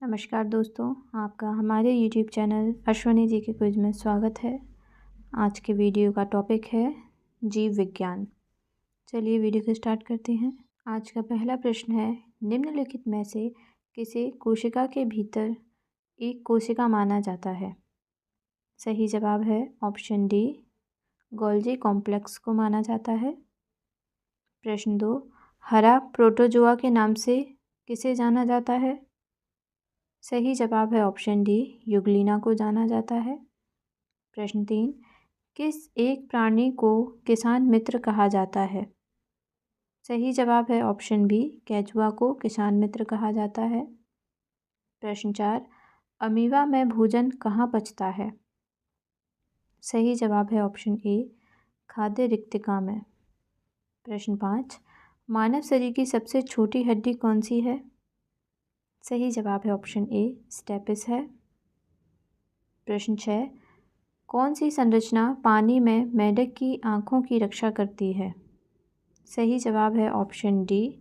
नमस्कार दोस्तों, आपका हमारे YouTube चैनल अश्वनी जी के क्विज में स्वागत है। आज के वीडियो का टॉपिक है जीव विज्ञान। चलिए वीडियो को स्टार्ट करते हैं। आज का पहला प्रश्न है, निम्नलिखित में से किसे कोशिका के भीतर एक कोशिका माना जाता है? सही जवाब है ऑप्शन डी, गोल्जी कॉम्प्लेक्स को माना जाता है। प्रश्न 2, हरा प्रोटोजोआ के नाम से किसे जाना जाता है? सही जवाब है ऑप्शन डी, युगलिना को जाना जाता है। प्रश्न 3, किस एक प्राणी को किसान मित्र कहा जाता है? सही जवाब है ऑप्शन बी, केंचुआ को किसान मित्र कहा जाता है। प्रश्न 4, अमीबा में भोजन कहाँ पचता है? सही जवाब है ऑप्शन ए, खाद्य रिक्तिका में। प्रश्न 5, मानव शरीर की सबसे छोटी हड्डी कौन सी है? सही जवाब है ऑप्शन ए, स्टेपिस है। प्रश्न 6, कौन सी संरचना पानी में मेंढक की आँखों की रक्षा करती है? सही जवाब है ऑप्शन डी,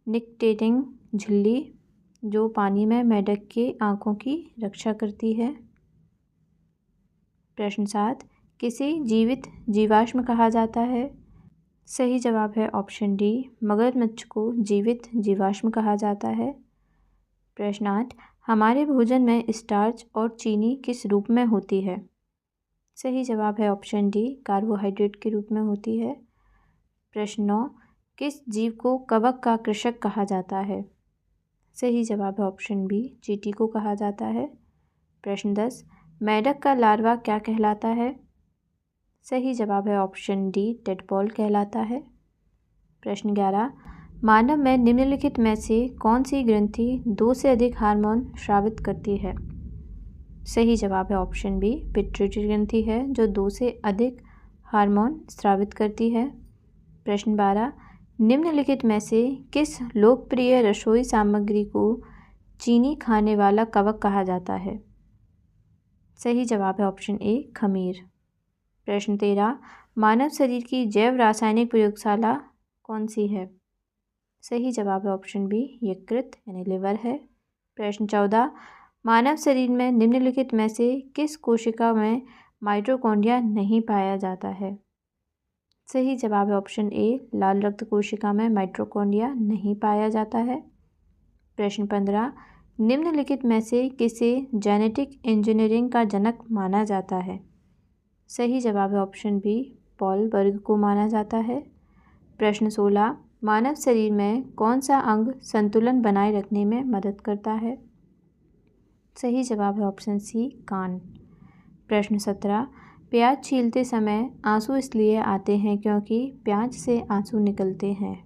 निक्टेटिंग झिल्ली, जो पानी में मेंढक के आँखों की रक्षा करती है। प्रश्न 7, किसे जीवित जीवाश्म कहा जाता है? सही जवाब है ऑप्शन डी, मगरमच्छ को जीवित जीवाश्म कहा जाता है। प्रश्न 8, हमारे भोजन में स्टार्च और चीनी किस रूप में होती है? सही जवाब है ऑप्शन डी, कार्बोहाइड्रेट के रूप में होती है। प्रश्न 9, किस जीव को कवक का कृषक कहा जाता है? सही जवाब है ऑप्शन बी, चींटी को कहा जाता है। प्रश्न 10, मेंढक का लार्वा क्या कहलाता है? सही जवाब है ऑप्शन डी, टेडपोल कहलाता है। प्रश्न 11, मानव में निम्नलिखित में से कौन सी ग्रंथि 2 से अधिक हार्मोन स्रावित करती है? सही जवाब है ऑप्शन बी, पिट्यूटरी ग्रंथि है जो 2 से अधिक हार्मोन स्रावित करती है। प्रश्न 12, निम्नलिखित में से किस लोकप्रिय रसोई सामग्री को चीनी खाने वाला कवक कहा जाता है? सही जवाब है ऑप्शन ए, खमीर। प्रश्न 13, मानव शरीर की जैव रासायनिक प्रयोगशाला कौन सी है? सही जवाब है ऑप्शन बी, यकृत यानी लिवर है। प्रश्न 14, मानव शरीर में निम्नलिखित में से किस कोशिका में माइटोकॉन्ड्रिया नहीं पाया जाता है? सही जवाब है ऑप्शन ए, लाल रक्त कोशिका में माइटोकॉन्ड्रिया नहीं पाया जाता है। प्रश्न 15, निम्नलिखित में से किसे जेनेटिक इंजीनियरिंग का जनक माना जाता है? सही जवाब है ऑप्शन बी, पॉल बर्ग को माना जाता है। प्रश्न 16, मानव शरीर में कौन सा अंग संतुलन बनाए रखने में मदद करता है? सही जवाब है ऑप्शन सी, कान। प्रश्न 17, प्याज छीलते समय आंसू इसलिए आते हैं क्योंकि प्याज से आंसू निकलते हैं।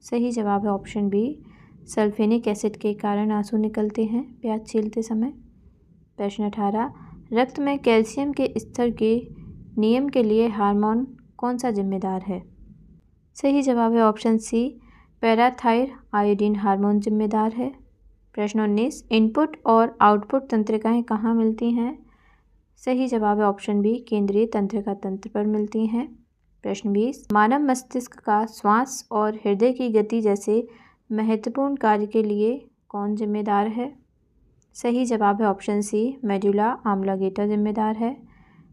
सही जवाब है ऑप्शन बी, सल्फेनिक एसिड के कारण आंसू निकलते हैं प्याज छीलते समय। प्रश्न 18, रक्त में कैल्शियम के स्तर के नियम के लिए हार्मोन कौन सा जिम्मेदार है? सही जवाब है ऑप्शन सी, पैराथाइर आयोडीन हार्मोन जिम्मेदार है। प्रश्न 19, इनपुट और आउटपुट तंत्रिकाएं कहाँ मिलती हैं? सही जवाब है ऑप्शन बी, केंद्रीय तंत्रिका तंत्र पर मिलती हैं। प्रश्न 20, मानव मस्तिष्क का श्वास और हृदय की गति जैसे महत्वपूर्ण कार्य के लिए कौन जिम्मेदार है? सही जवाब है ऑप्शन सी, मेडुला ऑब्लांगेटा जिम्मेदार है।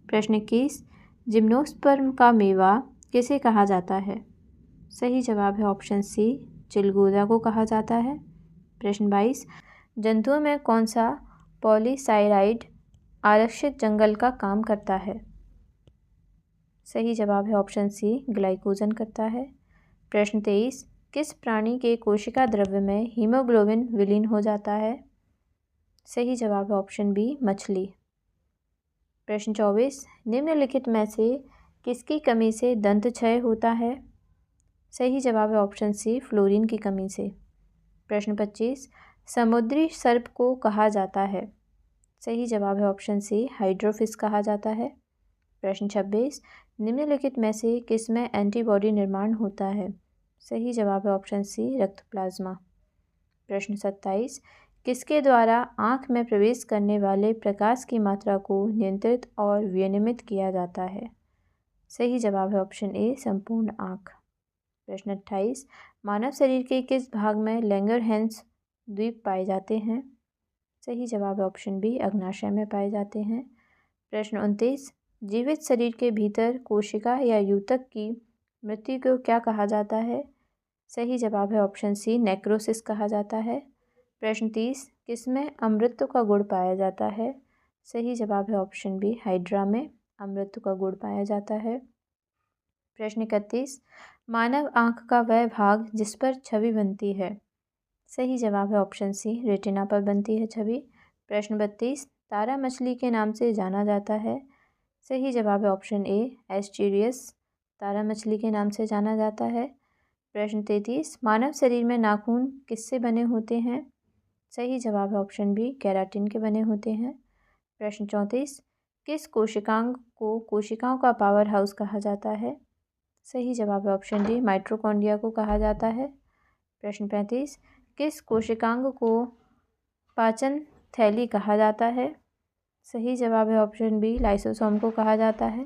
प्रश्न 21, जिम्नोस्पर्म का मेवा किसे कहा जाता है? सही जवाब है ऑप्शन सी, चिलगोजा को कहा जाता है। प्रश्न 22, जंतुओं में कौन सा पॉलीसाइराइड आरक्षित जंगल का काम करता है? सही जवाब है ऑप्शन सी, ग्लाइकोजन करता है। प्रश्न 23, किस प्राणी के कोशिका द्रव्य में हीमोग्लोबिन विलीन हो जाता है? सही जवाब है ऑप्शन बी, मछली। प्रश्न 24, निम्नलिखित में से किसकी कमी से दंत क्षय होता है? सही जवाब है ऑप्शन सी, फ्लोरीन की कमी से। प्रश्न 25, समुद्री सर्प को कहा जाता है? सही जवाब है ऑप्शन सी, हाइड्रोफिश कहा जाता है। प्रश्न 26, निम्नलिखित में से किसमें एंटीबॉडी निर्माण होता है? सही जवाब है ऑप्शन सी, रक्त प्लाज्मा। प्रश्न 27, किसके द्वारा आँख में प्रवेश करने वाले प्रकाश की मात्रा को नियंत्रित और विनियमित किया जाता है? सही जवाब है ऑप्शन ए, संपूर्ण आँख। प्रश्न 28, मानव शरीर के किस भाग में लैंगरहैंस द्वीप पाए जाते हैं? सही जवाब है ऑप्शन बी, अग्न्याशय में पाए जाते हैं। प्रश्न 29, जीवित शरीर के भीतर कोशिका या यूतक की मृत्यु को क्या कहा जाता है? सही जवाब है ऑप्शन सी, नेक्रोसिस कहा जाता है। प्रश्न 30, किसमें अमृत का गुण पाया जाता है? सही जवाब है ऑप्शन बी, हाइड्रा में अमृत का गुण पाया जाता है। प्रश्न 31, मानव आँख का वह भाग जिस पर छवि बनती है? सही जवाब है ऑप्शन सी, रेटिना पर बनती है छवि। प्रश्न 32, तारा मछली के नाम से जाना जाता है? सही जवाब है ऑप्शन ए, एस्टेरियस तारा मछली के नाम से जाना जाता है। प्रश्न 33, मानव शरीर में नाखून किससे बने होते हैं? सही जवाब है ऑप्शन बी, केराटिन के बने होते हैं। प्रश्न 34, किस कोशिकांग को कोशिकाओं का पावर हाउस कहा जाता है? सही जवाब है ऑप्शन डी, माइटोकॉन्ड्रिया को कहा जाता है। प्रश्न 35, किस कोशिकांग को पाचन थैली कहा जाता है? सही जवाब है ऑप्शन बी, लाइसोसोम को कहा जाता है।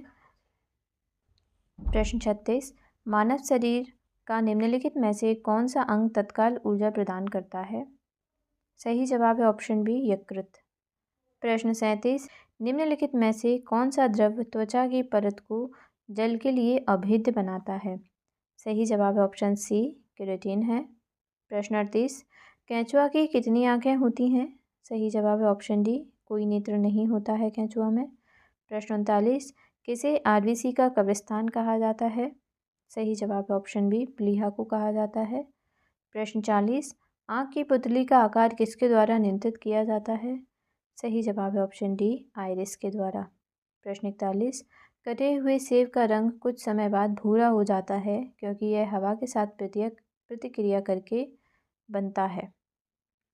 प्रश्न 36, मानव शरीर का निम्नलिखित में से कौन सा अंग तत्काल ऊर्जा प्रदान करता है? सही जवाब है ऑप्शन बी, यकृत। प्रश्न 37, निम्नलिखित में से कौन सा द्रव त्वचा की परत को जल के लिए अभेद्य बनाता है? सही जवाब है ऑप्शन सी, केराटिन है। प्रश्न 38, केंचुआ की कितनी आँखें होती हैं? सही जवाब है ऑप्शन डी, कोई नेत्र नहीं होता है केंचुआ में। प्रश्न 39, किसे आरबीसी का कब्रिस्तान कहा जाता है? सही जवाब है ऑप्शन बी, प्लीहा को कहा जाता है। प्रश्न 40, आँख की पुतली का आकार किसके द्वारा नियंत्रित किया जाता है? सही जवाब है ऑप्शन डी, आइरिस के द्वारा। प्रश्न 41, कटे हुए सेब का रंग कुछ समय बाद भूरा हो जाता है क्योंकि यह हवा के साथ प्रतिक्रिया करके बनता है?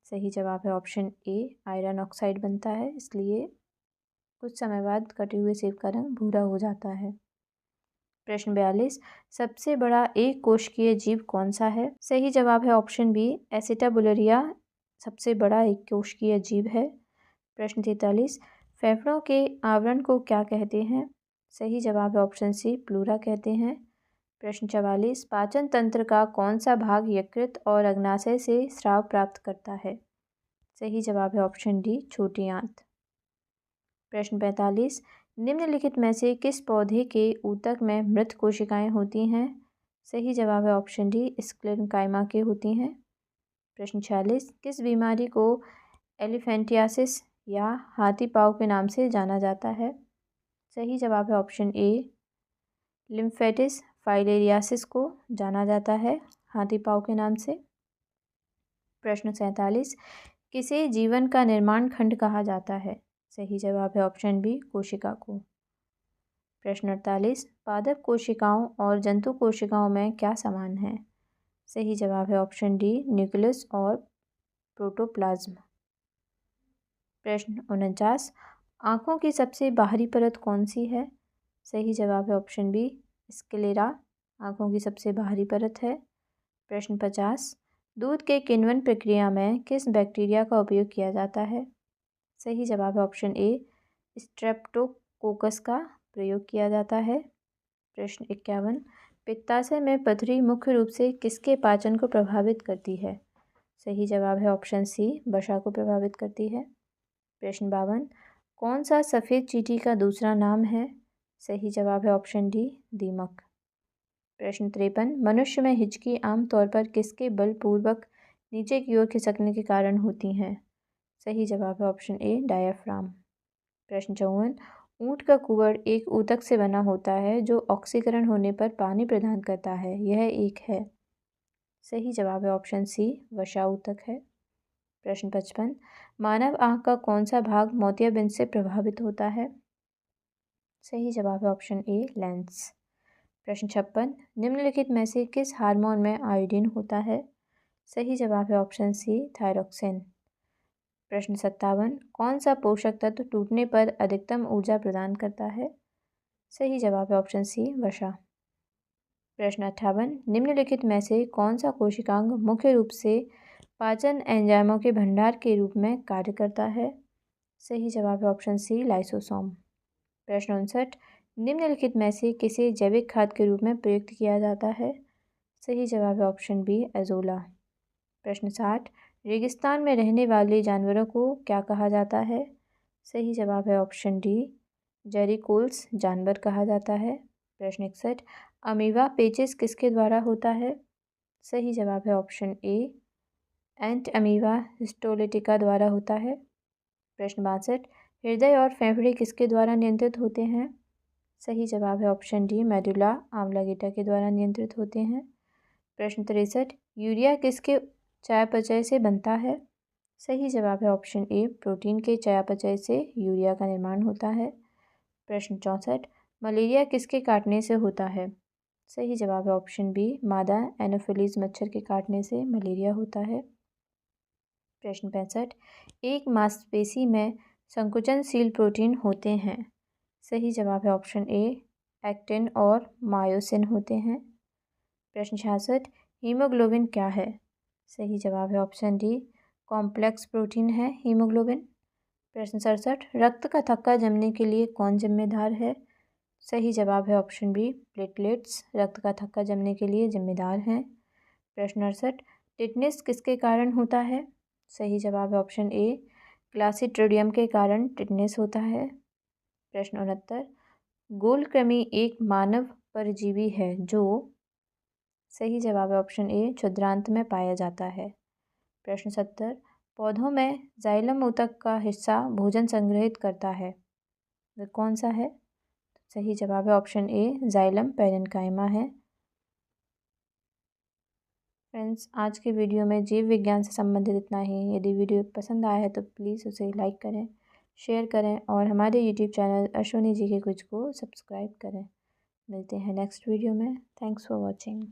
सही जवाब है ऑप्शन ए, आयरन ऑक्साइड बनता है, इसलिए कुछ समय बाद कटे हुए सेब का रंग भूरा हो जाता है। प्रश्न 42, सबसे बड़ा एक कोशिकीय जीव कौन सा है? सही जवाब है ऑप्शन बी, एसिटाबुलरिया सबसे बड़ा एक कोशिकीय जीव है। प्रश्न 43, फेफड़ों के आवरण को क्या कहते हैं? सही जवाब है ऑप्शन सी, प्लूरा कहते हैं। प्रश्न 44, पाचन तंत्र का कौन सा भाग यकृत और अग्नाशय से स्राव प्राप्त करता है? सही जवाब है ऑप्शन डी, छोटी आंत। प्रश्न 45, निम्नलिखित में से किस पौधे के ऊतक में मृत कोशिकाएं होती हैं? सही जवाब है ऑप्शन डी, स्क्लेरेंकाइमा के होती हैं। प्रश्न 46, किस बीमारी को एलिफेंटियासिस या हाथी पाँव के नाम से जाना जाता है? सही जवाब है ऑप्शन ए, लिम्फेटिस फाइलेरियासिस को जाना जाता है हाथी पाँव के नाम से। प्रश्न 47, किसे जीवन का निर्माण खंड कहा जाता है? सही जवाब है ऑप्शन बी, कोशिका को। प्रश्न 48, पादप कोशिकाओं और जंतु कोशिकाओं में क्या समान है? सही जवाब है ऑप्शन डी, न्यूक्लियस और प्रोटोप्लाज्म। प्रश्न 49, आँखों की सबसे बाहरी परत कौन सी है? सही जवाब है ऑप्शन बी, स्क्लेरा आँखों की सबसे बाहरी परत है। प्रश्न 50, दूध के किण्वन प्रक्रिया में किस बैक्टीरिया का उपयोग किया जाता है? सही जवाब है ऑप्शन ए, स्ट्रेप्टोकोकस का प्रयोग किया जाता है। प्रश्न 51, पित्ताशय में पथरी मुख्य रूप से किसके पाचन को प्रभावित करती है? सही जवाब है ऑप्शन सी, वसा को प्रभावित करती है। प्रश्न 52, कौन सा सफ़ेद चींटी का दूसरा नाम है? सही जवाब है ऑप्शन डी, दीमक। प्रश्न 53, मनुष्य में हिचकी आमतौर पर किसके बलपूर्वक नीचे की ओर खिसकने के कारण होती हैं? सही जवाब है ऑप्शन ए, डायाफ्राम। प्रश्न 54, ऊँट का कुबड़ एक ऊतक से बना होता है जो ऑक्सीकरण होने पर पानी प्रदान करता है, यह एक है? सही जवाब है ऑप्शन सी, वसा ऊतक है। प्रश्न 55, मानव आँख का कौन सा भाग मोतियाबिंद से प्रभावित होता है? सही जवाब है ऑप्शन ए, लेंस। प्रश्न 56, निम्नलिखित में से किस हार्मोन में आयोडीन होता है? सही जवाब है ऑप्शन सी, थायरोक्सिन। प्रश्न 57, कौन सा पोषक तत्व टूटने पर अधिकतम ऊर्जा प्रदान करता है? सही जवाब है ऑप्शन सी, वसा। प्रश्न 58, निम्नलिखित में से कौन सा कोशिकांग मुख्य रूप से पाचन एंजाइमों के भंडार के रूप में कार्य करता है? सही जवाब है ऑप्शन सी, लाइसोसोम। प्रश्न 59, निम्नलिखित में से किसे जैविक खाद के रूप में प्रयुक्त किया जाता है? सही जवाब है ऑप्शन बी, एजोला। प्रश्न 60, रेगिस्तान में रहने वाले जानवरों को क्या कहा जाता है? सही जवाब है ऑप्शन डी, जेरिकोल्स जानवर कहा जाता है। प्रश्न 61, अमीबा पेचिस किसके द्वारा होता है? सही जवाब है option A, ant amoeba histolytica द्वारा होता है। प्रश्न 62, हृदय और फेफड़े किसके द्वारा नियंत्रित होते हैं? सही जवाब है ऑप्शन डी, मेडुला ऑब्लिंगेटा के द्वारा नियंत्रित होते हैं। प्रश्न 63, यूरिया किसके चयापचय से बनता है? सही जवाब है ऑप्शन ए, प्रोटीन के चयापचय से यूरिया का निर्माण होता है। प्रश्न 64, मलेरिया किसके काटने से होता है? सही जवाब है ऑप्शन बी, मादा एनोफिलीज मच्छर के काटने से मलेरिया होता है। प्रश्न 65, एक मांसपेशी में संकुचनशील प्रोटीन होते हैं। सही जवाब है ऑप्शन ए, एक्टिन और मायोसिन होते हैं। प्रश्न 66, हीमोग्लोबिन क्या है? सही जवाब है ऑप्शन डी, कॉम्प्लेक्स प्रोटीन है हीमोग्लोबिन। प्रश्न 67, रक्त का थक्का जमने के लिए कौन जिम्मेदार है? सही जवाब है ऑप्शन बी, प्लेटलेट्स रक्त का थक्का जमने के लिए जिम्मेदार हैं। प्रश्न 68, टिटनेस किसके कारण होता है? सही जवाब है ऑप्शन ए, क्लास्ट्रिडियम के कारण टिटनेस होता है। प्रश्न 69, गोलकृमि एक मानव परजीवी है जो? सही जवाब है ऑप्शन ए, क्षुद्रांत में पाया जाता है। प्रश्न 70, पौधों में जाइलम ऊतक का हिस्सा भोजन संग्रहित करता है, वह कौन सा है? सही जवाब है ऑप्शन ए, जाइलम पैरेन्काइमा है। फ्रेंड्स, आज के वीडियो में जीव विज्ञान से संबंधित इतना ही। यदि वीडियो पसंद आया है तो प्लीज़ उसे लाइक करें, शेयर करें और हमारे यूट्यूब चैनल अश्विनी जी के कुछ को सब्सक्राइब करें। मिलते हैं नेक्स्ट वीडियो में। Thanks for watching.